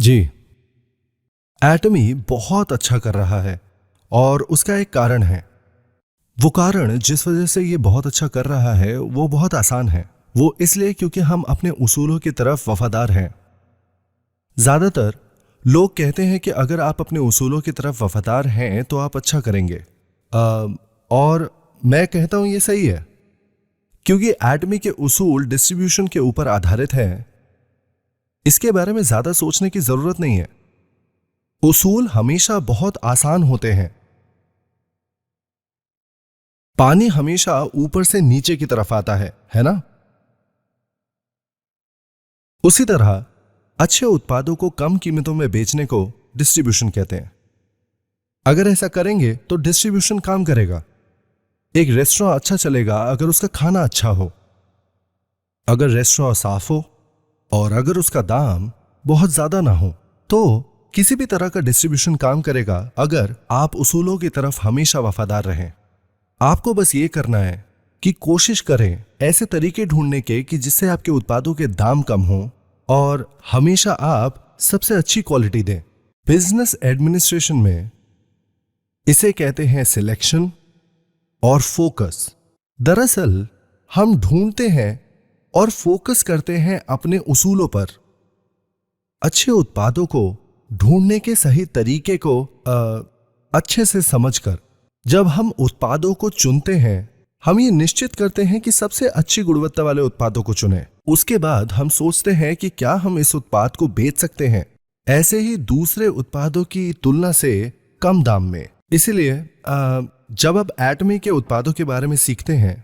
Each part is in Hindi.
जी, एटमी बहुत अच्छा कर रहा है और उसका एक कारण है। वो कारण जिस वजह से ये बहुत अच्छा कर रहा है वो बहुत आसान है। वो इसलिए क्योंकि हम अपने उसूलों की तरफ वफादार हैं। ज्यादातर लोग कहते हैं कि अगर आप अपने उसूलों की तरफ वफादार हैं तो आप अच्छा करेंगे। और मैं कहता हूं ये सही है, क्योंकि एटमी के उसूल डिस्ट्रीब्यूशन के ऊपर आधारित हैं। इसके बारे में ज्यादा सोचने की जरूरत नहीं है। उसूल हमेशा बहुत आसान होते हैं। पानी हमेशा ऊपर से नीचे की तरफ आता है ना? उसी तरह अच्छे उत्पादों को कम कीमतों में बेचने को डिस्ट्रीब्यूशन कहते हैं। अगर ऐसा करेंगे तो डिस्ट्रीब्यूशन काम करेगा। एक रेस्टोरेंट अच्छा चलेगा अगर उसका खाना अच्छा हो, अगर रेस्टोरेंट साफ हो और अगर उसका दाम बहुत ज्यादा ना हो। तो किसी भी तरह का डिस्ट्रीब्यूशन काम करेगा अगर आप उसूलों की तरफ हमेशा वफादार रहें। आपको बस ये करना है कि कोशिश करें ऐसे तरीके ढूंढने के कि जिससे आपके उत्पादों के दाम कम हो और हमेशा आप सबसे अच्छी क्वालिटी दें। बिजनेस एडमिनिस्ट्रेशन में इसे कहते हैं सिलेक्शन और फोकस। दरअसल हम ढूंढते हैं और फोकस करते हैं अपने उसूलों पर। अच्छे उत्पादों को ढूंढने के सही तरीके को अच्छे से समझकर जब हम उत्पादों को चुनते हैं, हम ये निश्चित करते हैं कि सबसे अच्छी गुणवत्ता वाले उत्पादों को चुनें। उसके बाद हम सोचते हैं कि क्या हम इस उत्पाद को बेच सकते हैं ऐसे ही दूसरे उत्पादों की तुलना से कम दाम में। इसलिए जब आप एटमी के उत्पादों के बारे में सीखते हैं,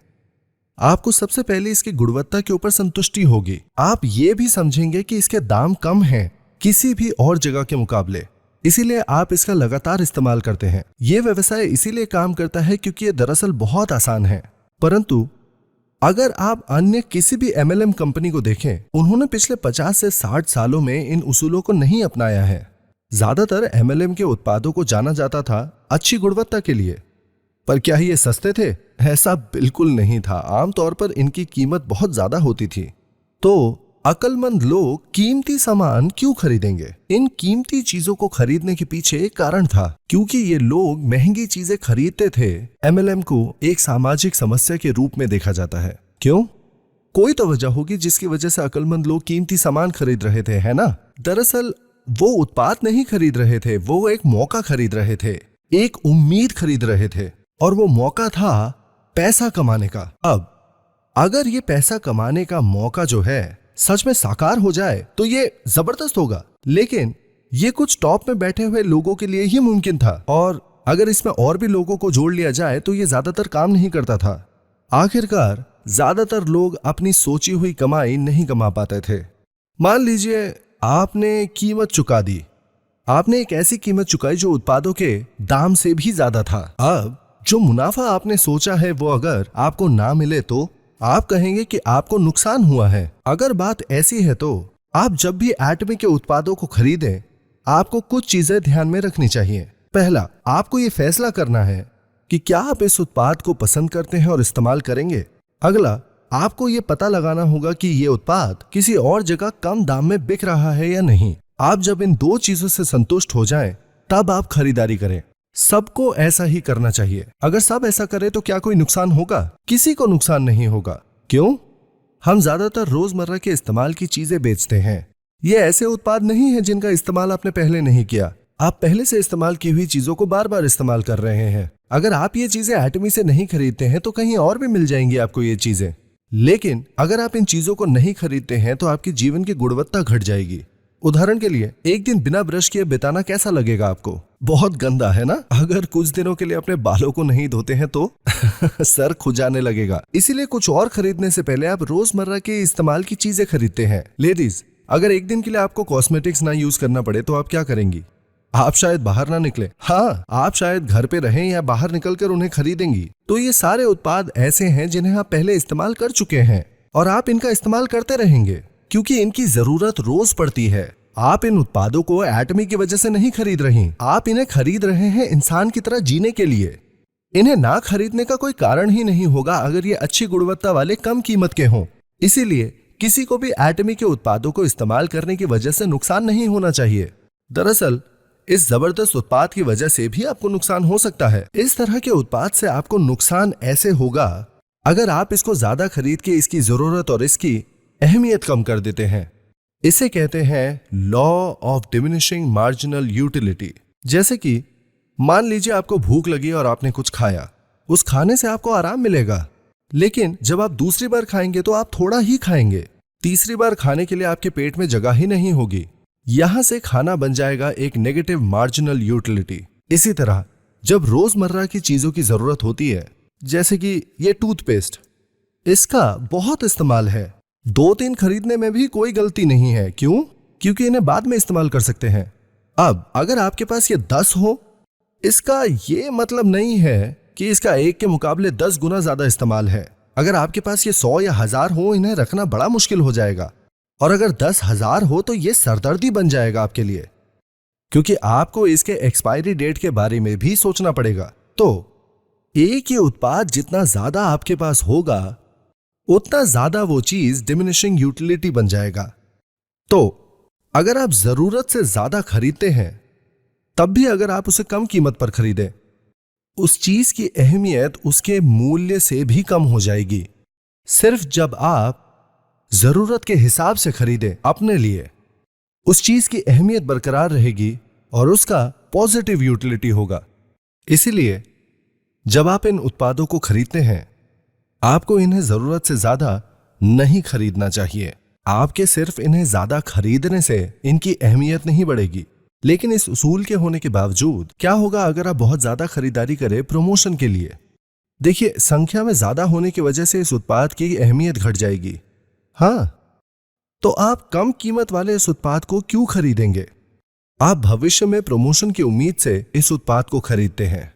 आपको सबसे पहले इसकी गुणवत्ता के ऊपर संतुष्टि होगी। आप ये भी समझेंगे कि इसके दाम कम हैं किसी भी और जगह के मुकाबले, इसीलिए आप इसका लगातार इस्तेमाल करते हैं। यह व्यवसाय इसीलिए काम करता है क्योंकि यह दरअसल बहुत आसान है। परंतु अगर आप अन्य किसी भी एमएलएम कंपनी को देखें, उन्होंने पिछले 50 से 60 सालों में इन उसूलों को नहीं अपनाया है। ज्यादातर एमएलएम के उत्पादों को जाना जाता था अच्छी गुणवत्ता के लिए, पर क्या ये सस्ते थे? ऐसा बिल्कुल नहीं था। आमतौर पर इनकी कीमत बहुत ज्यादा होती थी। तो अक्लमंद लोग कीमती सामान क्यों खरीदेंगे? इन कीमती चीजों को खरीदने के पीछे एक कारण था, क्योंकि ये लोग महंगी चीजें खरीदते थे। एमएलएम को एक सामाजिक समस्या के रूप में देखा जाता है। क्यों? कोई तो वजह होगी जिसकी वजह से अक्लमंद लोग कीमती सामान खरीद रहे थे, है ना? दरअसल वो उत्पाद नहीं खरीद रहे थे, वो एक मौका खरीद रहे थे, एक उम्मीद खरीद रहे थे, और वो मौका था पैसा कमाने का। अब अगर ये पैसा कमाने का मौका जो है सच में साकार हो जाए तो ये जबरदस्त होगा, लेकिन ये कुछ टॉप में बैठे हुए लोगों के लिए ही मुमकिन था, और अगर इसमें और भी लोगों को जोड़ लिया जाए तो ये ज्यादातर काम नहीं करता था। आखिरकार ज्यादातर लोग अपनी सोची हुई कमाई नहीं कमा पाते थे। मान लीजिए आपने कीमत चुका दी, आपने एक ऐसी कीमत चुकाई जो उत्पादों के दाम से भी ज्यादा था। अब जो मुनाफा आपने सोचा है वो अगर आपको ना मिले तो आप कहेंगे कि आपको नुकसान हुआ है। अगर बात ऐसी है तो आप जब भी एटमी के उत्पादों को खरीदें, आपको कुछ चीजें ध्यान में रखनी चाहिए। पहला, आपको ये फैसला करना है कि क्या आप इस उत्पाद को पसंद करते हैं और इस्तेमाल करेंगे। अगला, आपको ये पता लगाना होगा कि ये उत्पाद किसी और जगह कम दाम में बिक रहा है या नहीं। आप जब इन दो चीजों से संतुष्ट हो जाएं, तब आप खरीदारी करें। सबको ऐसा ही करना चाहिए। अगर सब ऐसा करें तो क्या कोई नुकसान होगा? किसी को नुकसान नहीं होगा। क्यों? हम ज्यादातर रोजमर्रा के इस्तेमाल की चीजें बेचते हैं। ये ऐसे उत्पाद नहीं है जिनका इस्तेमाल आपने पहले नहीं किया। आप पहले से इस्तेमाल की हुई चीजों को बार बार इस्तेमाल कर रहे हैं। अगर आप ये चीजें एटमी से नहीं खरीदते हैं तो कहीं और भी मिल जाएंगी आपको ये चीजें। लेकिन अगर आप इन चीजों को नहीं खरीदते हैं तो आपकी जीवन की गुणवत्ता घट जाएगी। उदाहरण के लिए, एक दिन बिना ब्रश किए बिताना कैसा लगेगा आपको? बहुत गंदा, है ना? अगर कुछ दिनों के लिए अपने बालों को नहीं धोते हैं तो सर खुजाने लगेगा। इसीलिए कुछ और खरीदने से पहले आप रोजमर्रा के इस्तेमाल की चीजें खरीदते हैं। लेडीज, अगर एक दिन के लिए आपको कॉस्मेटिक्स ना यूज करना पड़े तो आप क्या करेंगी? आप शायद बाहर ना निकले। हाँ, आप शायद घर पे रहें या बाहर निकलकर उन्हें खरीदेंगी। तो ये सारे उत्पाद ऐसे हैं जिन्हें आप पहले इस्तेमाल कर चुके हैं और आप इनका इस्तेमाल करते रहेंगे क्योंकि इनकी जरूरत रोज पड़ती है। आप इन उत्पादों को एटमी की वजह से नहीं खरीद रही, आप इन्हें खरीद रहे हैं इंसान की तरह जीने के लिए। इन्हें ना खरीदने का कोई कारण ही नहीं होगा अगर ये अच्छी गुणवत्ता वाले कम कीमत के हों। इसीलिए किसी को भी एटमी के उत्पादों को इस्तेमाल करने की वजह से नुकसान नहीं होना चाहिए। दरअसल इस जबरदस्त उत्पाद की वजह से भी आपको नुकसान हो सकता है। इस तरह के उत्पाद से आपको नुकसान ऐसे होगा अगर आप इसको ज्यादा खरीद के इसकी जरूरत और इसकी अहमियत कम कर देते हैं। इसे कहते हैं law of diminishing marginal utility. जैसे कि मान लीजिए आपको भूख लगी और आपने कुछ खाया, उस खाने से आपको आराम मिलेगा, लेकिन जब आप दूसरी बार खाएंगे तो आप थोड़ा ही खाएंगे। तीसरी बार खाने के लिए आपके पेट में जगह ही नहीं होगी। यहां से खाना बन जाएगा एक नेगेटिव मार्जिनल यूटिलिटी। इसी तरह जब रोजमर्रा की चीजों की जरूरत होती है, जैसे कि ये टूथपेस्ट, इसका बहुत इस्तेमाल है। 2-3 खरीदने में भी कोई गलती नहीं है। क्यों? क्योंकि इन्हें बाद में इस्तेमाल कर सकते हैं। अब अगर आपके पास ये 10 हो, इसका ये मतलब नहीं है कि इसका एक के मुकाबले 10 गुना ज्यादा इस्तेमाल है। अगर आपके पास ये 100 या 1000 हो, इन्हें रखना बड़ा मुश्किल हो जाएगा। और अगर 10,000 हो तो ये सरदर्दी बन जाएगा आपके लिए, क्योंकि आपको इसके एक्सपायरी डेट के बारे में भी सोचना पड़ेगा। तो एक ही उत्पाद जितना ज्यादा आपके पास होगा, उतना ज्यादा वो चीज डिमिनिशिंग यूटिलिटी बन जाएगा। तो अगर आप जरूरत से ज्यादा खरीदते हैं, तब भी अगर आप उसे कम कीमत पर खरीदें, उस चीज की अहमियत उसके मूल्य से भी कम हो जाएगी। सिर्फ जब आप जरूरत के हिसाब से खरीदें अपने लिए, उस चीज की अहमियत बरकरार रहेगी और उसका पॉजिटिव यूटिलिटी होगा। इसीलिए जब आप इन उत्पादों को खरीदते हैं, आपको इन्हें जरूरत से ज्यादा नहीं खरीदना चाहिए। आपके सिर्फ इन्हें ज्यादा खरीदने से इनकी अहमियत नहीं बढ़ेगी। लेकिन इस उसूल के होने के बावजूद क्या होगा अगर आप बहुत ज्यादा खरीदारी करें प्रमोशन के लिए? देखिए, संख्या में ज्यादा होने की वजह से इस उत्पाद की अहमियत घट जाएगी। हाँ, तो आप कम कीमत वाले इस उत्पाद को क्यों खरीदेंगे? आप भविष्य में प्रमोशन की उम्मीद से इस उत्पाद को खरीदते हैं,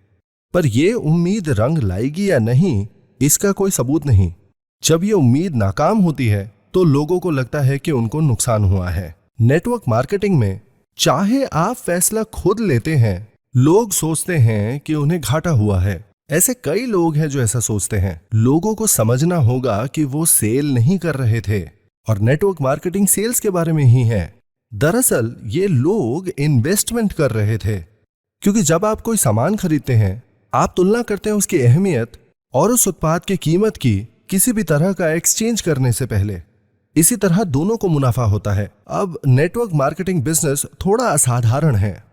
पर यह उम्मीद रंग लाएगी या नहीं, इसका कोई सबूत नहीं। जब यह उम्मीद नाकाम होती है तो लोगों को लगता है कि उनको नुकसान हुआ है। नेटवर्क मार्केटिंग में चाहे आप फैसला खुद लेते हैं, लोग सोचते हैं कि उन्हें घाटा हुआ है। ऐसे कई लोग हैं जो ऐसा सोचते हैं। लोगों को समझना होगा कि वो सेल नहीं कर रहे थे और नेटवर्क मार्केटिंग सेल्स के बारे में ही है। दरअसल ये लोग इन्वेस्टमेंट कर रहे थे, क्योंकि जब आप कोई सामान खरीदते हैं, आप तुलना करते हैं उसकी अहमियत और उस उत्पाद की कीमत की किसी भी तरह का एक्सचेंज करने से पहले। इसी तरह दोनों को मुनाफा होता है। अब नेटवर्क मार्केटिंग बिजनेस थोड़ा असाधारण है,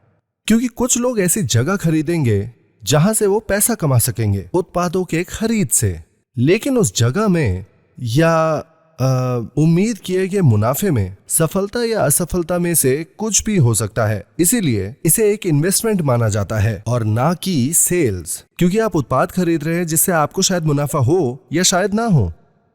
क्योंकि कुछ लोग ऐसी जगह खरीदेंगे जहां से वो पैसा कमा सकेंगे उत्पादों के खरीद से, लेकिन उस जगह में या उम्मीद किए गए मुनाफे में सफलता या असफलता में से कुछ भी हो सकता है। इसीलिए इसे एक इन्वेस्टमेंट माना जाता है और ना कि सेल्स, क्योंकि आप उत्पाद खरीद रहे हैं जिससे आपको शायद मुनाफा हो या शायद ना हो।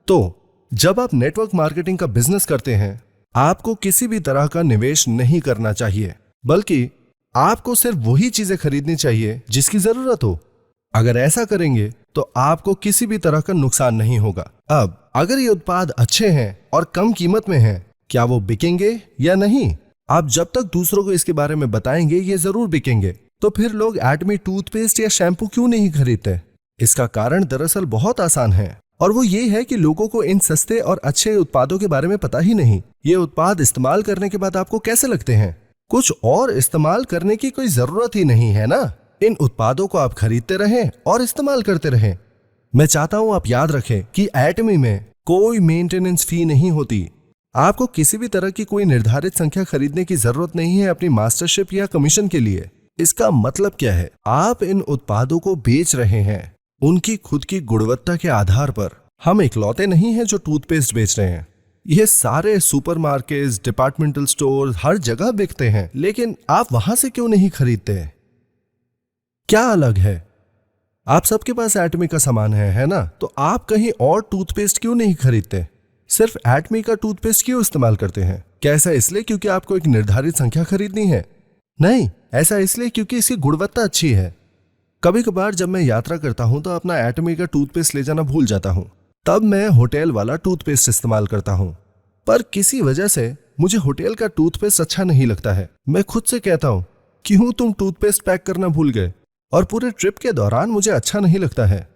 तो जब आप नेटवर्क मार्केटिंग का बिजनेस करते हैं, आपको किसी भी तरह का निवेश नहीं करना चाहिए, बल्कि आपको सिर्फ वही चीजें खरीदनी चाहिए जिसकी जरूरत हो। अगर ऐसा करेंगे तो आपको किसी भी तरह का नुकसान नहीं होगा। अब अगर ये उत्पाद अच्छे हैं और कम कीमत में हैं, क्या वो बिकेंगे या नहीं? आप जब तक दूसरों को इसके बारे में बताएंगे, ये जरूर बिकेंगे। तो फिर लोग एटमी टूथपेस्ट या शैम्पू क्यों नहीं खरीदते? इसका कारण दरअसल बहुत आसान है, और वो ये है कि लोगों को इन सस्ते और अच्छे उत्पादों के बारे में पता ही नहीं। ये उत्पाद इस्तेमाल करने के बाद आपको कैसे लगते हैं? कुछ और इस्तेमाल करने की कोई जरूरत ही नहीं है ना। इन उत्पादों को आप खरीदते रहें और इस्तेमाल करते रहें। मैं चाहता हूं आप याद रखें कि एटमी में कोई मेंटेनेंस फी नहीं होती। आपको किसी भी तरह की कोई निर्धारित संख्या खरीदने की जरूरत नहीं है अपनी मास्टरशिप या कमीशन के लिए। इसका मतलब क्या है? आप इन उत्पादों को बेच रहे हैं उनकी खुद की गुणवत्ता के आधार पर। हम इकलौते नहीं हैं जो टूथपेस्ट बेच रहे हैं। ये सारे सुपरमार्केट्स, डिपार्टमेंटल स्टोर हर जगह बिकते हैं, लेकिन आप वहां से क्यों नहीं खरीदते? क्या अलग है? आप सबके पास एटमी का सामान है ना? तो आप कहीं और टूथपेस्ट क्यों नहीं खरीदते? सिर्फ एटमी का टूथपेस्ट क्यों इस्तेमाल करते हैं? क्या ऐसा इसलिए क्योंकि आपको एक निर्धारित संख्या खरीदनी है? नहीं, ऐसा इसलिए क्योंकि इसकी गुणवत्ता अच्छी है। कभी कभार जब मैं यात्रा करता हूं तो अपना एटमी का टूथपेस्ट ले जाना भूल जाता हूं। तब मैं होटल वाला टूथपेस्ट इस्तेमाल करता हूं, पर किसी वजह से मुझे होटल का टूथपेस्ट अच्छा नहीं लगता है। मैं खुद से कहता हूं, क्यों तुम टूथपेस्ट पैक करना भूल गए? और पूरे ट्रिप के दौरान मुझे अच्छा नहीं लगता है।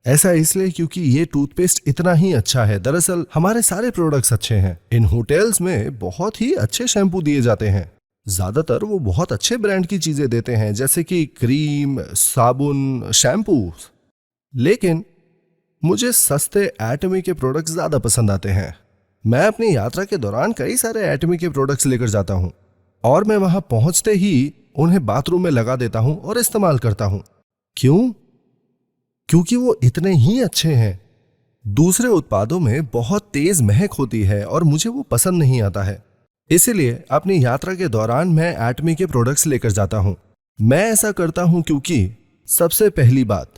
ऐसा इसलिए क्योंकि ये टूथपेस्ट इतना ही अच्छा है। दरअसल हमारे सारे प्रोडक्ट्स अच्छे हैं। इन होटल्स में बहुत ही अच्छे शैम्पू दिए जाते हैं। ज्यादातर वो बहुत अच्छे ब्रांड की चीजें देते हैं, जैसे कि क्रीम, साबुन, शैम्पू। लेकिन मुझे सस्ते एटमी के प्रोडक्ट्स ज्यादा पसंद आते हैं। मैं अपनी यात्रा के दौरान कई सारे एटमी के प्रोडक्ट्स लेकर जाता हूं और मैं वहां पहुंचते ही उन्हें बाथरूम में लगा देता हूं और इस्तेमाल करता हूं। क्यों? क्योंकि वो इतने ही अच्छे हैं। दूसरे उत्पादों में बहुत तेज महक होती है और मुझे वो पसंद नहीं आता है। इसीलिए अपनी यात्रा के दौरान मैं एटमी के प्रोडक्ट्स लेकर जाता हूं। मैं ऐसा करता हूं क्योंकि सबसे पहली बात,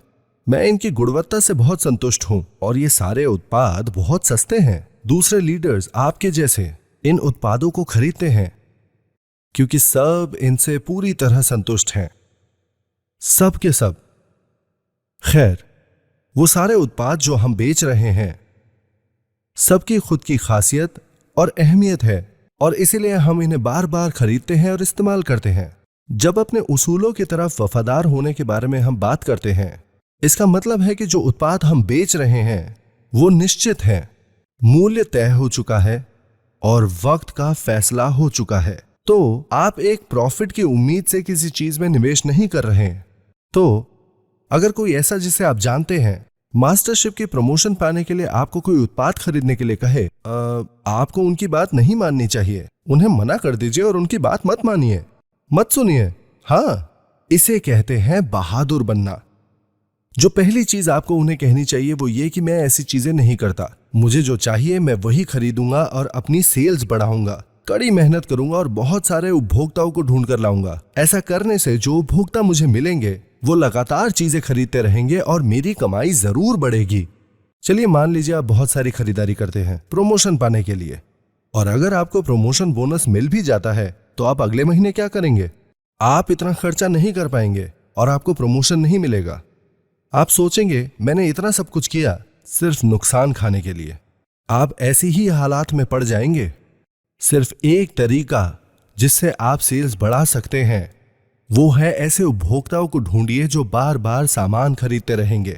मैं इनकी गुणवत्ता से बहुत संतुष्ट हूं और ये सारे उत्पाद बहुत सस्ते हैं। दूसरे लीडर्स आपके जैसे इन उत्पादों को खरीदते हैं क्योंकि सब इनसे पूरी तरह संतुष्ट हैं, सब के सब। खैर, वो सारे उत्पाद जो हम बेच रहे हैं, सबकी खुद की खासियत और अहमियत है और इसीलिए हम इन्हें बार बार खरीदते हैं और इस्तेमाल करते हैं। जब अपने उसूलों की तरफ वफादार होने के बारे में हम बात करते हैं, इसका मतलब है कि जो उत्पाद हम बेच रहे हैं वो निश्चित है, मूल्य तय हो चुका है और वक्त का फैसला हो चुका है। तो आप एक प्रॉफिट की उम्मीद से किसी चीज में निवेश नहीं कर रहे हैं। तो अगर कोई ऐसा जिसे आप जानते हैं मास्टरशिप की प्रमोशन पाने के लिए आपको कोई उत्पाद खरीदने के लिए कहे, आपको उनकी बात नहीं माननी चाहिए। उन्हें मना कर दीजिए और उनकी बात मत मानिए, मत सुनिए। हाँ, इसे कहते हैं बहादुर बनना। जो पहली चीज आपको उन्हें कहनी चाहिए वो ये कि मैं ऐसी चीजें नहीं करता, मुझे जो चाहिए मैं वही खरीदूंगा और अपनी सेल्स बढ़ाऊंगा, कड़ी मेहनत करूंगा और बहुत सारे उपभोक्ताओं को ढूंढ कर लाऊंगा। ऐसा करने से जो उपभोक्ता मुझे मिलेंगे वो लगातार चीजें खरीदते रहेंगे और मेरी कमाई जरूर बढ़ेगी। चलिए मान लीजिए आप बहुत सारी खरीदारी करते हैं प्रमोशन पाने के लिए, और अगर आपको प्रमोशन बोनस मिल भी जाता है तो आप अगले महीने क्या करेंगे? आप इतना खर्चा नहीं कर पाएंगे और आपको प्रमोशन नहीं मिलेगा। आप सोचेंगे मैंने इतना सब कुछ किया सिर्फ नुकसान खाने के लिए। आप ऐसी ही हालात में पड़ जाएंगे। सिर्फ एक तरीका जिससे आप सेल्स बढ़ा सकते हैं वो है ऐसे उपभोक्ताओं को ढूंढिए जो बार बार सामान खरीदते रहेंगे।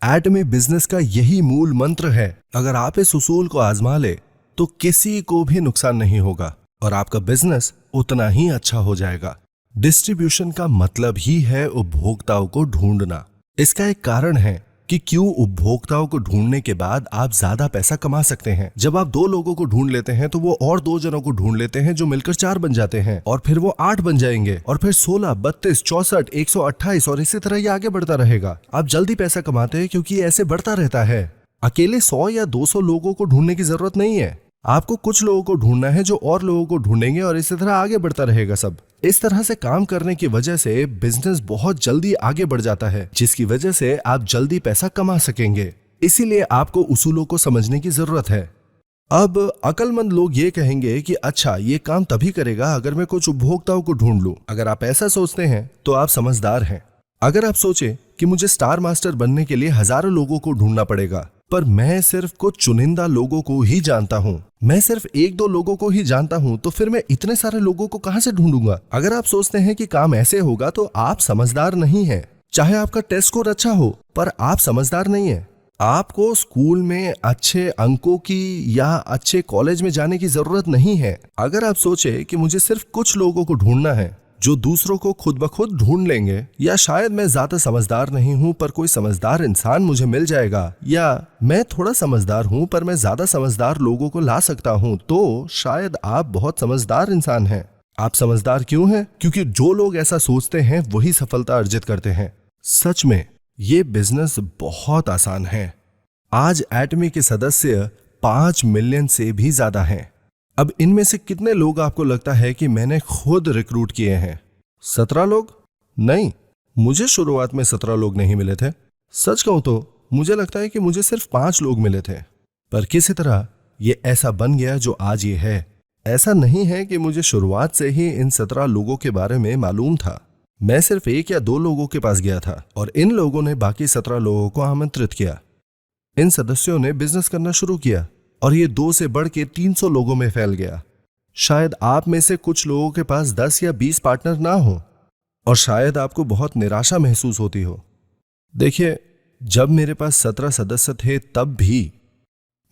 एटमी बिजनेस का यही मूल मंत्र है। अगर आप इस उसूल को आजमा ले तो किसी को भी नुकसान नहीं होगा और आपका बिजनेस उतना ही अच्छा हो जाएगा। डिस्ट्रीब्यूशन का मतलब ही है उपभोक्ताओं को ढूंढना। इसका एक कारण है कि क्यों उपभोक्ताओं को ढूंढने के बाद आप ज्यादा पैसा कमा सकते हैं। जब आप 2 लोगों को ढूंढ लेते हैं तो वो और 2 जनों को ढूंढ लेते हैं जो मिलकर 4 बन जाते हैं और फिर वो 8 बन जाएंगे और फिर 16, 32, 64, 128 और इसी तरह ये आगे बढ़ता रहेगा। आप जल्दी पैसा कमाते हैं क्योंकि ऐसे बढ़ता रहता है। अकेले 100 या 200 लोगों को ढूंढने की जरूरत नहीं है। आपको कुछ लोगों को ढूंढना है जो और लोगों को ढूंढेंगे और इसी तरह आगे बढ़ता रहेगा सब। इस तरह से काम करने की वजह से बिजनेस बहुत जल्दी आगे बढ़ जाता है, जिसकी वजह से आप जल्दी पैसा कमा सकेंगे। इसीलिए आपको उसूलों को समझने की जरूरत है। अब अक्लमंद लोग ये कहेंगे कि अच्छा ये काम तभी करेगा अगर मैं कुछ उपभोक्ताओं को ढूंढ लूं। अगर आप ऐसा सोचते हैं तो आप समझदार हैं। अगर आप सोचे कि मुझे स्टार मास्टर बनने के लिए हजारों लोगों को ढूंढना पड़ेगा, पर मैं सिर्फ कुछ चुनिंदा लोगों को ही जानता हूं, मैं सिर्फ 1-2 लोगों को ही जानता हूं, तो फिर मैं इतने सारे लोगों को कहां से ढूंढूंगा? अगर आप सोचते हैं कि काम ऐसे होगा तो आप समझदार नहीं हैं। चाहे आपका टेस्ट स्कोर अच्छा हो, पर आप समझदार नहीं हैं। आपको स्कूल में अच्छे अंकों की या अच्छे कॉलेज में जाने की जरूरत नहीं है। अगर आप सोचे कि मुझे सिर्फ कुछ लोगों को ढूंढना है जो दूसरों को खुद ब खुद ढूंढ लेंगे, या शायद मैं ज्यादा समझदार नहीं हूं पर कोई समझदार इंसान मुझे मिल जाएगा, या मैं थोड़ा समझदार हूं पर मैं ज्यादा समझदार लोगों को ला सकता हूं, तो शायद आप बहुत समझदार इंसान हैं। आप समझदार क्यों हैं? क्योंकि जो लोग ऐसा सोचते हैं वही सफलता अर्जित करते हैं। सच में ये बिजनेस बहुत आसान है। आज एटमी के सदस्य 5 मिलियन से भी ज्यादा हैं। अब इनमें से कितने लोग आपको लगता है कि मैंने खुद रिक्रूट किए हैं? 17 लोग? नहीं, मुझे शुरुआत में 17 लोग नहीं मिले थे। सच कहूं तो मुझे लगता है कि मुझे सिर्फ 5 लोग मिले थे, पर किसी तरह ये ऐसा बन गया जो आज ये है। ऐसा नहीं है कि मुझे शुरुआत से ही इन 17 लोगों के बारे में मालूम था। मैं सिर्फ 1 या 2 लोगों के पास गया था और इन लोगों ने बाकी 17 लोगों को आमंत्रित किया। इन सदस्यों ने बिजनेस करना शुरू किया और ये 2 से बढ़ के 300 लोगों में फैल गया। शायद आप में से कुछ लोगों के पास 10 या 20 पार्टनर ना हो और शायद आपको बहुत निराशा महसूस होती हो। देखिए, जब मेरे पास 17 सदस्य थे तब भी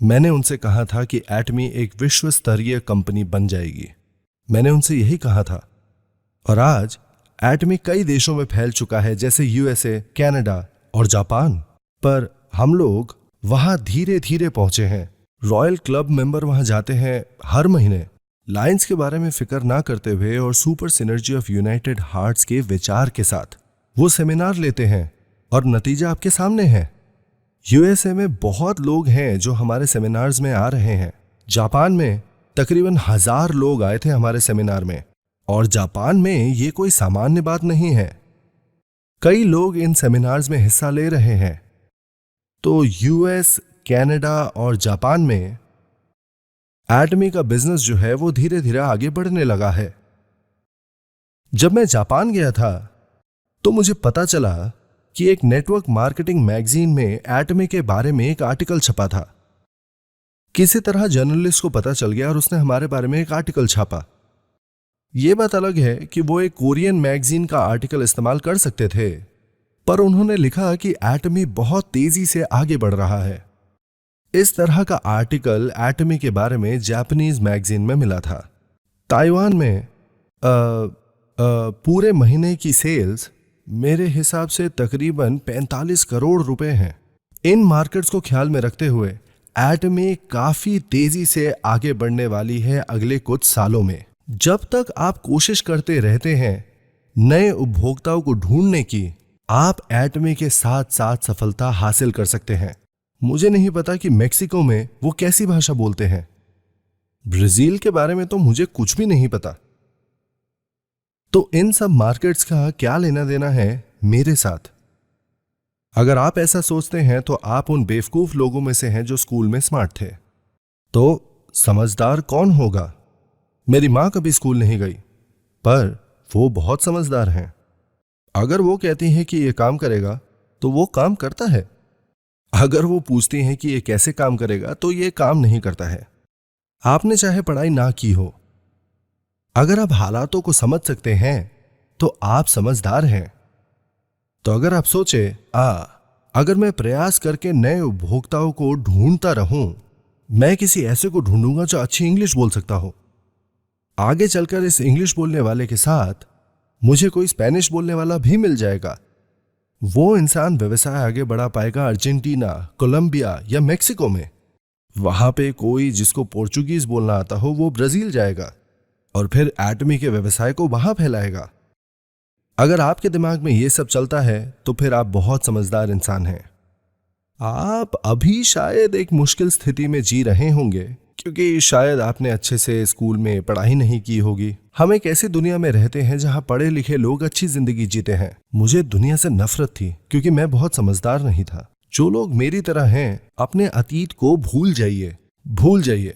मैंने उनसे कहा था कि एटमी एक विश्व स्तरीय कंपनी बन जाएगी। मैंने उनसे यही कहा था। और आज एटमी कई देशों में फैल चुका है, जैसे यूएसए, कनाडा और जापान। पर हम लोग वहां धीरे धीरे पहुंचे हैं। रॉयल क्लब मेंबर वहां जाते हैं हर महीने, लायंस के बारे में फिक्र ना करते हुए और super synergy of United hearts के विचार के साथ वो सेमिनार लेते हैं और नतीजा आपके सामने है। यूएसए में बहुत लोग हैं जो हमारे सेमिनार्स में आ रहे हैं। जापान में तकरीबन 1000 लोग आए थे हमारे सेमिनार में, और जापान में ये कोई सामान्य बात नहीं है। कई लोग इन सेमिनार्स में हिस्सा ले रहे हैं। तो यूएस, कनाडा और जापान में एटमी का बिजनेस जो है वो धीरे धीरे आगे बढ़ने लगा है। जब मैं जापान गया था तो मुझे पता चला कि एक नेटवर्क मार्केटिंग मैगजीन में एटमी के बारे में एक आर्टिकल छपा था। किसी तरह जर्नलिस्ट को पता चल गया और उसने हमारे बारे में एक आर्टिकल छापा। यह बात अलग है कि वो एक कोरियन मैगजीन का आर्टिकल इस्तेमाल कर सकते थे, पर उन्होंने लिखा कि एटमी बहुत तेजी से आगे बढ़ रहा है। इस तरह का आर्टिकल एटमी के बारे में जापानीज मैगजीन में मिला था। ताइवान में पूरे महीने की सेल्स मेरे हिसाब से तकरीबन 45 करोड़ रुपए हैं। इन मार्केट्स को ख्याल में रखते हुए एटमी काफी तेजी से आगे बढ़ने वाली है अगले कुछ सालों में। जब तक आप कोशिश करते रहते हैं नए उपभोक्ताओं को ढूंढने की, आप एटमी के साथ साथ सफलता हासिल कर सकते हैं। मुझे नहीं पता कि मेक्सिको में वो कैसी भाषा बोलते हैं। ब्राजील के बारे में तो मुझे कुछ भी नहीं पता। तो इन सब मार्केट्स का क्या लेना देना है मेरे साथ? अगर आप ऐसा सोचते हैं तो आप उन बेवकूफ लोगों में से हैं जो स्कूल में स्मार्ट थे। तो समझदार कौन होगा? मेरी मां कभी स्कूल नहीं गई, पर वो बहुत समझदार हैं। अगर वो कहती हैं कि ये काम करेगा तो वो काम करता है। अगर वो पूछती हैं कि ये कैसे काम करेगा तो ये काम नहीं करता है। आपने चाहे पढ़ाई ना की हो, अगर आप हालातों को समझ सकते हैं तो आप समझदार हैं। तो अगर आप सोचे अगर मैं प्रयास करके नए उपभोक्ताओं को ढूंढता रहूं, मैं किसी ऐसे को ढूंढूंगा जो अच्छी इंग्लिश बोल सकता हो। आगे चलकर इस इंग्लिश बोलने वाले के साथ मुझे कोई स्पेनिश बोलने वाला भी मिल जाएगा। वो इंसान व्यवसाय आगे बढ़ा पाएगा अर्जेंटीना, कोलंबिया या मेक्सिको में। वहां पे कोई जिसको पोर्चुगीज बोलना आता हो वो ब्राजील जाएगा और फिर एटमी के व्यवसाय को वहां फैलाएगा। अगर आपके दिमाग में ये सब चलता है तो फिर आप बहुत समझदार इंसान हैं। आप अभी शायद एक मुश्किल स्थिति में जी रहे होंगे क्योंकि शायद आपने अच्छे से स्कूल में पढ़ाई नहीं की होगी। हम एक ऐसी दुनिया में रहते हैं जहां पढ़े लिखे लोग अच्छी जिंदगी जीते हैं। मुझे दुनिया से नफरत थी क्योंकि मैं बहुत समझदार नहीं था। जो लोग मेरी तरह हैं, अपने अतीत को भूल जाइए,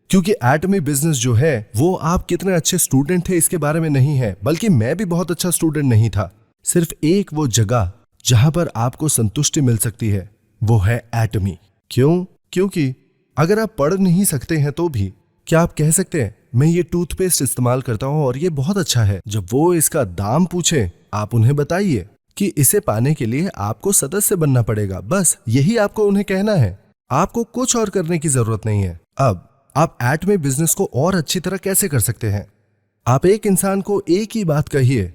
क्योंकि एटमी बिजनेस जो है वो आप कितने अच्छे स्टूडेंट थे इसके बारे में नहीं है, बल्कि मैं भी बहुत अच्छा स्टूडेंट नहीं था। सिर्फ एक वो जगह जहां पर आपको संतुष्टि मिल सकती है वो है एटमी। क्यों? क्योंकि अगर आप पढ़ नहीं सकते हैं तो भी क्या आप कह सकते हैं मैं ये टूथपेस्ट इस्तेमाल करता हूं और ये बहुत अच्छा है। जब वो इसका दाम पूछे आप उन्हें बताइए कि इसे पाने के लिए आपको सदस्य बनना पड़ेगा। बस यही आपको उन्हें कहना है। आपको कुछ और करने की जरूरत नहीं है। अब आप एटमी बिजनेस को और अच्छी तरह कैसे कर सकते हैं? आप एक इंसान को एक ही बात कहिए,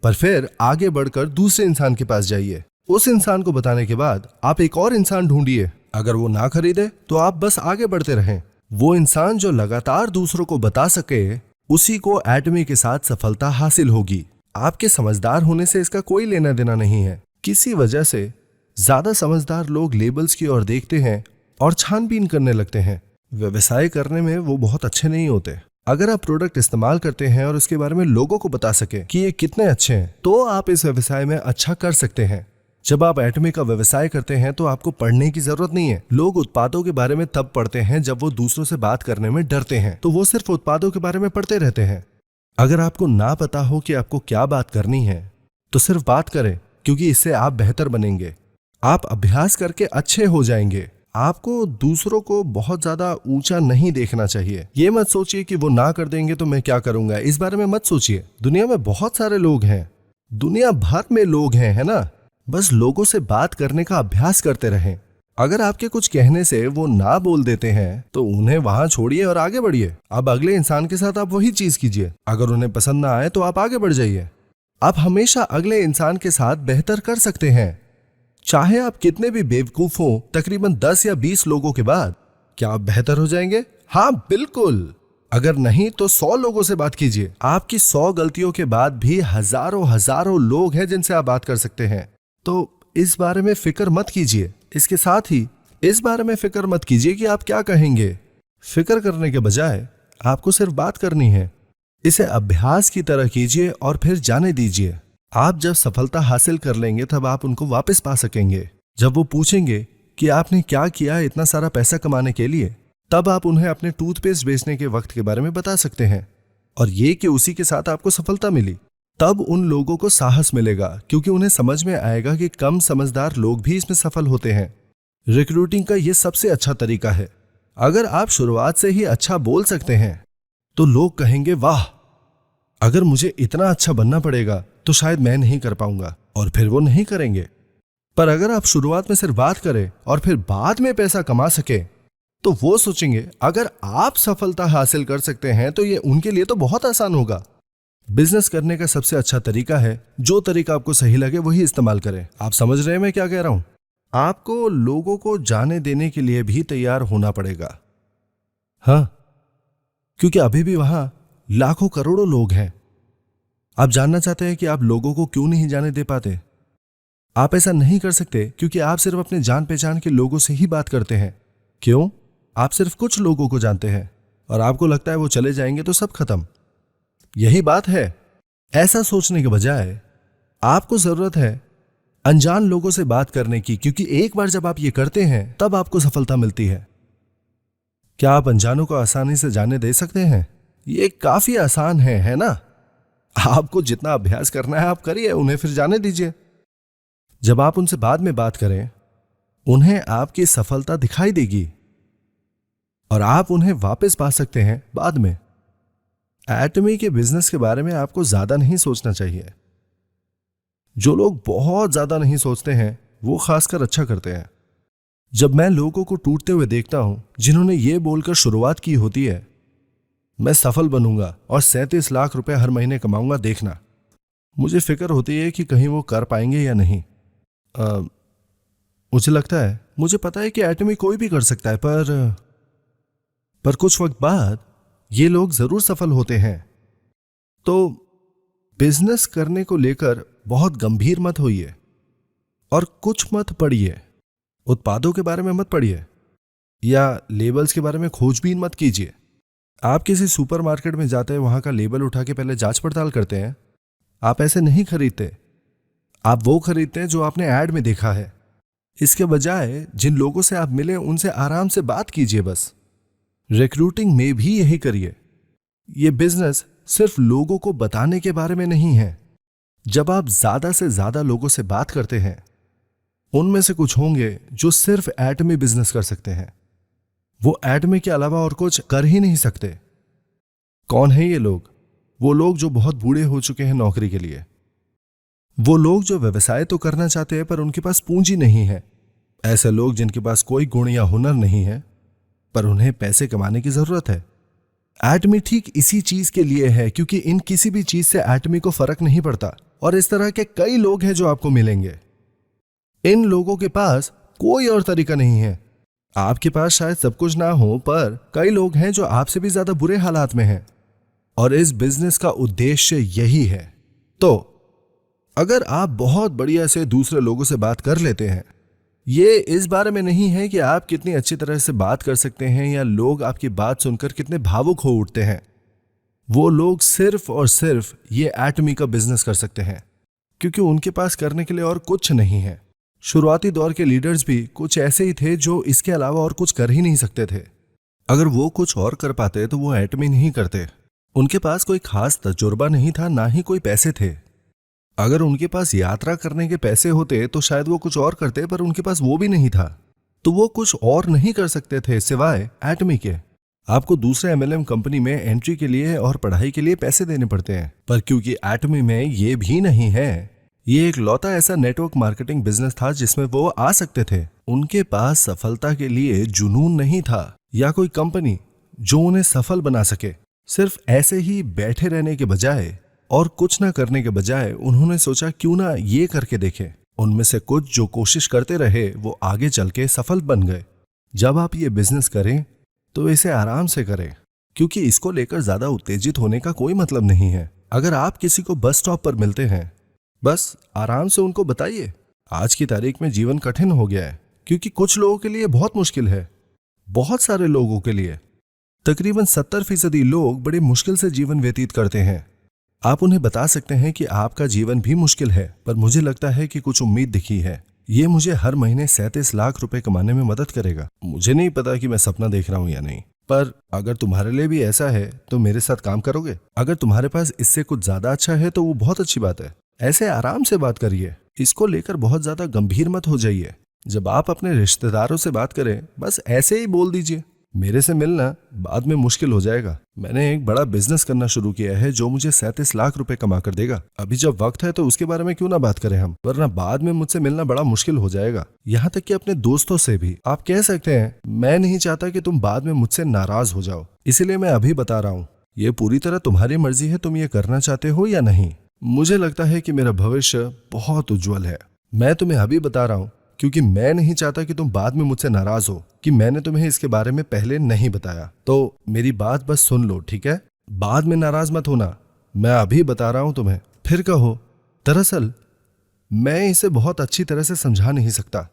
पर फिर आगे बढ़कर दूसरे इंसान के पास जाइए। उस इंसान को बताने के बाद आप एक और इंसान ढूंढिए। अगर वो ना खरीदे तो आप बस आगे बढ़ते रहें। वो इंसान जो लगातार दूसरों को बता सके, उसी को एटमी के साथ सफलता हासिल होगी। आपके समझदार होने से इसका कोई लेना देना नहीं है। किसी वजह से ज्यादा समझदार लोग लेबल्स की ओर देखते हैं और छानबीन करने लगते हैं। व्यवसाय करने में वो बहुत अच्छे नहीं होते। अगर आप प्रोडक्ट इस्तेमाल करते हैं और उसके बारे में लोगों को बता सके कि ये कितने अच्छे हैं, तो आप इस व्यवसाय में अच्छा कर सकते हैं। जब आप एटमी का व्यवसाय करते हैं तो आपको पढ़ने की जरूरत नहीं है। लोग उत्पादों के बारे में तब पढ़ते हैं जब वो दूसरों से बात करने में डरते हैं, तो वो सिर्फ उत्पादों के बारे में पढ़ते रहते हैं। अगर आपको ना पता हो कि आपको क्या बात करनी है तो सिर्फ बात करें, क्योंकि इससे आप बेहतर बनेंगे। आप अभ्यास करके अच्छे हो जाएंगे। आपको दूसरों को बहुत ज्यादा ऊंचा नहीं देखना चाहिए। ये मत सोचिए कि वो ना कर देंगे तो मैं क्या करूंगा, इस बारे में मत सोचिए। दुनिया में बहुत सारे लोग हैं, दुनिया भर में लोग हैं, है ना। बस लोगों से बात करने का अभ्यास करते रहें। अगर आपके कुछ कहने से वो ना बोल देते हैं तो उन्हें वहां छोड़िए और आगे बढ़िए। अब अगले इंसान के साथ आप वही चीज कीजिए। अगर उन्हें पसंद ना आए तो आप आगे बढ़ जाइए। आप हमेशा अगले इंसान के साथ बेहतर कर सकते हैं। चाहे आप कितने भी बेवकूफ हो, तकरीबन 10 या 20 लोगों के बाद क्या आप बेहतर हो जाएंगे? हाँ, बिल्कुल। अगर नहीं तो 100 लोगों से बात कीजिए। आपकी 100 गलतियों के बाद भी हजारों हजारों लोग हैं जिनसे आप बात कर सकते हैं। तो इस बारे में फिक्र मत कीजिए। इसके साथ ही इस बारे में फिक्र मत कीजिए कि आप क्या कहेंगे। फिक्र करने के बजाय आपको सिर्फ बात करनी है। इसे अभ्यास की तरह कीजिए और फिर जाने दीजिए। आप जब सफलता हासिल कर लेंगे तब आप उनको वापस पा सकेंगे। जब वो पूछेंगे कि आपने क्या किया इतना सारा पैसा कमाने के लिए, तब आप उन्हें अपने टूथपेस्ट बेचने के वक्त के बारे में बता सकते हैं और ये कि उसी के साथ आपको सफलता मिली। तब उन लोगों को साहस मिलेगा क्योंकि उन्हें समझ में आएगा कि कम समझदार लोग भी इसमें सफल होते हैं। रिक्रूटिंग का यह सबसे अच्छा तरीका है। अगर आप शुरुआत से ही अच्छा बोल सकते हैं तो लोग कहेंगे, वाह, अगर मुझे इतना अच्छा बनना पड़ेगा तो शायद मैं नहीं कर पाऊंगा, और फिर वो नहीं करेंगे। पर अगर आप शुरुआत में सिर्फ बात करें और फिर बाद में पैसा कमा सके तो वो सोचेंगे अगर आप सफलता हासिल कर सकते हैं तो ये उनके लिए तो बहुत आसान होगा। बिजनेस करने का सबसे अच्छा तरीका है, जो तरीका आपको सही लगे वही इस्तेमाल करें। आप समझ रहे हैं मैं क्या कह रहा हूं? आपको लोगों को जाने देने के लिए भी तैयार होना पड़ेगा। हाँ, क्योंकि अभी भी वहां लाखों करोड़ों लोग हैं। आप जानना चाहते हैं कि आप लोगों को क्यों नहीं जाने दे पाते? आप ऐसा नहीं कर सकते क्योंकि आप सिर्फ अपने जान पहचान के लोगों से ही बात करते हैं। क्यों? आप सिर्फ कुछ लोगों को जानते हैं और आपको लगता है वो चले जाएंगे तो सब खत्म। यही बात है। ऐसा सोचने के बजाय आपको जरूरत है अनजान लोगों से बात करने की, क्योंकि एक बार जब आप ये करते हैं तब आपको सफलता मिलती है। क्या आप अनजानों को आसानी से जाने दे सकते हैं? ये काफी आसान है ना? आपको जितना अभ्यास करना है आप करिए, उन्हें फिर जाने दीजिए। जब आप उनसे बाद में बात करें, उन्हें आपकी सफलता दिखाई देगी और आप उन्हें वापस पा सकते हैं बाद में। एटमी के बिजनेस के बारे में आपको ज्यादा नहीं सोचना चाहिए। जो लोग बहुत ज्यादा नहीं सोचते हैं वो खासकर अच्छा करते हैं। जब मैं लोगों को टूटते हुए देखता हूं जिन्होंने ये बोलकर शुरुआत की होती है, मैं सफल बनूंगा और 37 लाख रुपए हर महीने कमाऊंगा, देखना, मुझे फिक्र होती है कि कहीं वो कर पाएंगे या नहीं। मुझे लगता है, मुझे पता है कि एटमी कोई भी कर सकता है, पर कुछ वक्त बाद ये लोग जरूर सफल होते हैं। तो बिजनेस करने को लेकर बहुत गंभीर मत होइए और कुछ मत पढ़िए। उत्पादों के बारे में मत पढ़िए या लेबल्स के बारे में खोजबीन मत कीजिए। आप किसी सुपरमार्केट में जाते हैं, वहां का लेबल उठा के पहले जांच पड़ताल करते हैं। आप ऐसे नहीं खरीदते। आप वो खरीदते हैं जो आपने ऐड में देखा है। इसके बजाय जिन लोगों से आप मिले उनसे आराम से बात कीजिए। बस रिक्रूटिंग में भी यही करिए। यह बिजनेस सिर्फ लोगों को बताने के बारे में नहीं है। जब आप ज्यादा से ज्यादा लोगों से बात करते हैं, उनमें से कुछ होंगे जो सिर्फ एटमी बिजनेस कर सकते हैं। वो एटमी के अलावा और कुछ कर ही नहीं सकते। कौन है ये लोग? वो लोग जो बहुत बूढ़े हो चुके हैं नौकरी के लिए। वो लोग जो व्यवसाय तो करना चाहते हैं पर उनके पास पूंजी नहीं है। ऐसे लोग जिनके पास कोई गुण या हुनर नहीं है पर उन्हें पैसे कमाने की जरूरत है। एटमी ठीक इसी चीज के लिए है, क्योंकि इन किसी भी चीज से एटमी को फर्क नहीं पड़ता। और इस तरह के कई लोग हैं जो आपको मिलेंगे। इन लोगों के पास कोई और तरीका नहीं है। आपके पास शायद सब कुछ ना हो, पर कई लोग हैं जो आपसे भी ज्यादा बुरे हालात में हैं और इस बिजनेस का उद्देश्य यही है। तो अगर आप बहुत बढ़िया से दूसरे लोगों से बात कर लेते हैं, ये इस बारे में नहीं है कि आप कितनी अच्छी तरह से बात कर सकते हैं या लोग आपकी बात सुनकर कितने भावुक हो उठते हैं। वो लोग सिर्फ और सिर्फ ये एटमी का बिजनेस कर सकते हैं क्योंकि उनके पास करने के लिए और कुछ नहीं है। शुरुआती दौर के लीडर्स भी कुछ ऐसे ही थे जो इसके अलावा और कुछ कर ही नहीं सकते थे। अगर वो कुछ और कर पाते तो वो एटमी नहीं करते। उनके पास कोई खास तजुर्बा नहीं था, ना ही कोई पैसे थे। अगर उनके पास यात्रा करने के पैसे होते तो शायद वो कुछ और करते, पर उनके पास वो भी नहीं था, तो वो कुछ और नहीं कर सकते थे सिवाय एटमी के। आपको दूसरे एमएलएम कंपनी में एंट्री के लिए और पढ़ाई के लिए पैसे देने पड़ते हैं, पर क्योंकि एटमी में ये भी नहीं है ये एक लौता ऐसा नेटवर्क मार्केटिंग बिजनेस था जिसमें वो आ सकते थे। उनके पास सफलता के लिए जुनून नहीं था या कोई कंपनी जो उन्हें सफल बना सके। सिर्फ ऐसे ही बैठे रहने के बजाय और कुछ ना करने के बजाय उन्होंने सोचा क्यों ना ये करके देखें। उनमें से कुछ जो कोशिश करते रहे वो आगे चल के सफल बन गए। जब आप ये बिजनेस करें तो इसे आराम से करें, क्योंकि इसको लेकर ज्यादा उत्तेजित होने का कोई मतलब नहीं है। अगर आप किसी को बस स्टॉप पर मिलते हैं, बस आराम से उनको बताइए आज की तारीख में जीवन कठिन हो गया है, क्योंकि कुछ लोगों के लिए बहुत मुश्किल है। बहुत सारे लोगों के लिए तकरीबन 70% लोग बड़े मुश्किल से जीवन व्यतीत करते हैं। आप उन्हें बता सकते हैं कि आपका जीवन भी मुश्किल है, पर मुझे लगता है कि कुछ उम्मीद दिखी है। ये मुझे हर महीने 37 लाख रुपए कमाने में मदद करेगा। मुझे नहीं पता कि मैं सपना देख रहा हूं या नहीं, पर अगर तुम्हारे लिए भी ऐसा है तो मेरे साथ काम करोगे? अगर तुम्हारे पास इससे कुछ ज्यादा अच्छा है तो वो बहुत अच्छी बात है। ऐसे आराम से बात करिए, इसको लेकर बहुत ज्यादा गंभीर मत हो जाइए। जब आप अपने रिश्तेदारों से बात करें, बस ऐसे ही बोल दीजिए, मेरे से मिलना बाद में मुश्किल हो जाएगा। मैंने एक बड़ा बिजनेस करना शुरू किया है जो मुझे 37 लाख रुपए कमा कर देगा। अभी जब वक्त है तो उसके बारे में क्यों ना बात करें हम, वरना बाद में मुझसे मिलना बड़ा मुश्किल हो जाएगा। यहाँ तक कि अपने दोस्तों से भी आप कह सकते हैं, मैं नहीं चाहता कि तुम बाद में मुझसे नाराज हो जाओ, इसीलिए मैं अभी बता रहा हूँ। ये पूरी तरह तुम्हारी मर्जी है, तुम ये करना चाहते हो या नहीं। मुझे लगता है कि मेरा भविष्य बहुत उज्जवल है। मैं तुम्हें अभी बता रहा हूँ क्योंकि मैं नहीं चाहता कि तुम बाद में मुझसे नाराज हो कि मैंने तुम्हें इसके बारे में पहले नहीं बताया। तो मेरी बात बस सुन लो, ठीक है? बाद में नाराज मत होना, मैं अभी बता रहा हूं तुम्हें, फिर कहो दरअसल मैं इसे बहुत अच्छी तरह से समझा नहीं सकता।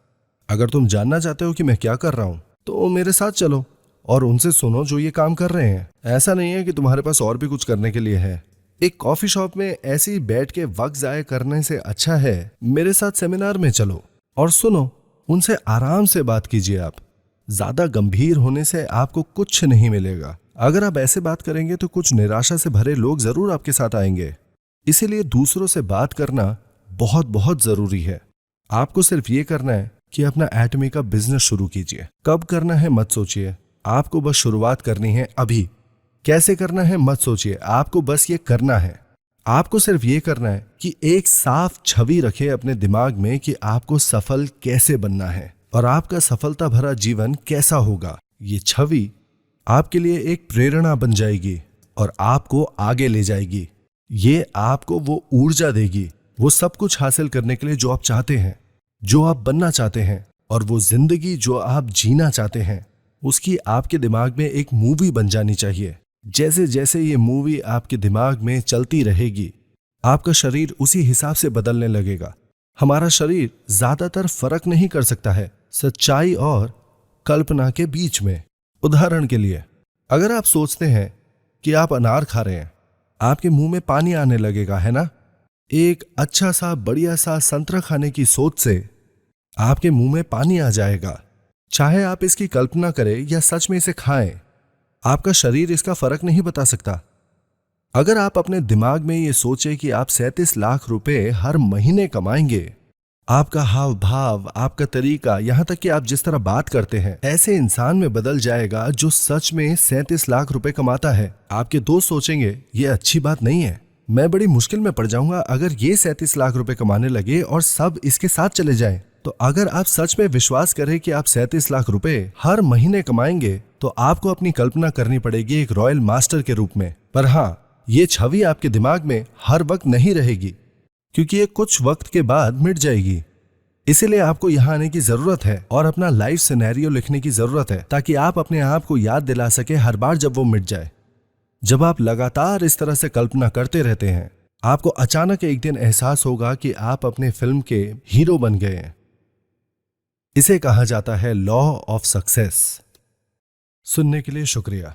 अगर तुम जानना चाहते हो कि मैं क्या कर रहा हूं तो मेरे साथ चलो और उनसे सुनो जो ये काम कर रहे हैं। ऐसा नहीं है कि तुम्हारे पास और भी कुछ करने के लिए है। एक कॉफी शॉप में ऐसे ही बैठ के वक्त जाया करने से अच्छा है मेरे साथ सेमिनार में चलो और सुनो, उनसे आराम से बात कीजिए। आप ज्यादा गंभीर होने से आपको कुछ नहीं मिलेगा। अगर आप ऐसे बात करेंगे तो कुछ निराशा से भरे लोग जरूर आपके साथ आएंगे। इसीलिए दूसरों से बात करना बहुत बहुत जरूरी है। आपको सिर्फ ये करना है कि अपना एटमी का बिजनेस शुरू कीजिए। कब करना है मत सोचिए, आपको बस शुरुआत करनी है अभी। कैसे करना है मत सोचिए, आपको बस ये करना है। आपको सिर्फ ये करना है कि एक साफ छवि रखें अपने दिमाग में कि आपको सफल कैसे बनना है और आपका सफलता भरा जीवन कैसा होगा। ये छवि आपके लिए एक प्रेरणा बन जाएगी और आपको आगे ले जाएगी। ये आपको वो ऊर्जा देगी, वो सब कुछ हासिल करने के लिए जो आप चाहते हैं, जो आप बनना चाहते हैं, और वो जिंदगी जो आप जीना चाहते हैं उसकी आपके दिमाग में एक मूवी बन जानी चाहिए। जैसे जैसे ये मूवी आपके दिमाग में चलती रहेगी आपका शरीर उसी हिसाब से बदलने लगेगा। हमारा शरीर ज्यादातर फर्क नहीं कर सकता है सच्चाई और कल्पना के बीच में। उदाहरण के लिए, अगर आप सोचते हैं कि आप अनार खा रहे हैं, आपके मुंह में पानी आने लगेगा, है ना? एक अच्छा सा बढ़िया सा संतरा खाने की सोच से आपके मुंह में पानी आ जाएगा। चाहे आप इसकी कल्पना करें या सच में इसे खाएं, आपका शरीर इसका फर्क नहीं बता सकता। अगर आप अपने दिमाग में ये सोचे कि आप 37 लाख रुपए हर महीने कमाएंगे, आपका हाव भाव, आपका तरीका, यहां तक कि आप जिस तरह बात करते हैं, ऐसे इंसान में बदल जाएगा जो सच में 37 लाख रुपए कमाता है। आपके दोस्त सोचेंगे ये अच्छी बात नहीं है, मैं बड़ी मुश्किल में पड़ जाऊंगा अगर ये 37 लाख रुपए कमाने लगे और सब इसके साथ चले जाएं। तो अगर आप सच में विश्वास करें कि आप 37 लाख रुपए हर महीने कमाएंगे तो आपको अपनी कल्पना करनी पड़ेगी एक रॉयल मास्टर के रूप में। पर हाँ, ये छवि आपके दिमाग में हर वक्त नहीं रहेगी, क्योंकि ये कुछ वक्त के बाद मिट जाएगी। इसीलिए आपको यहाँ आने की जरूरत है और अपना लाइफ सिनेरियो लिखने की जरूरत है, ताकि आप अपने आप को याद दिला सके हर बार जब वो मिट जाए। जब आप लगातार इस तरह से कल्पना करते रहते हैं, आपको अचानक एक दिन एहसास होगा कि आप अपने फिल्म के हीरो बन गए हैं। इसे कहा जाता है लॉ ऑफ सक्सेस। सुनने के लिए शुक्रिया।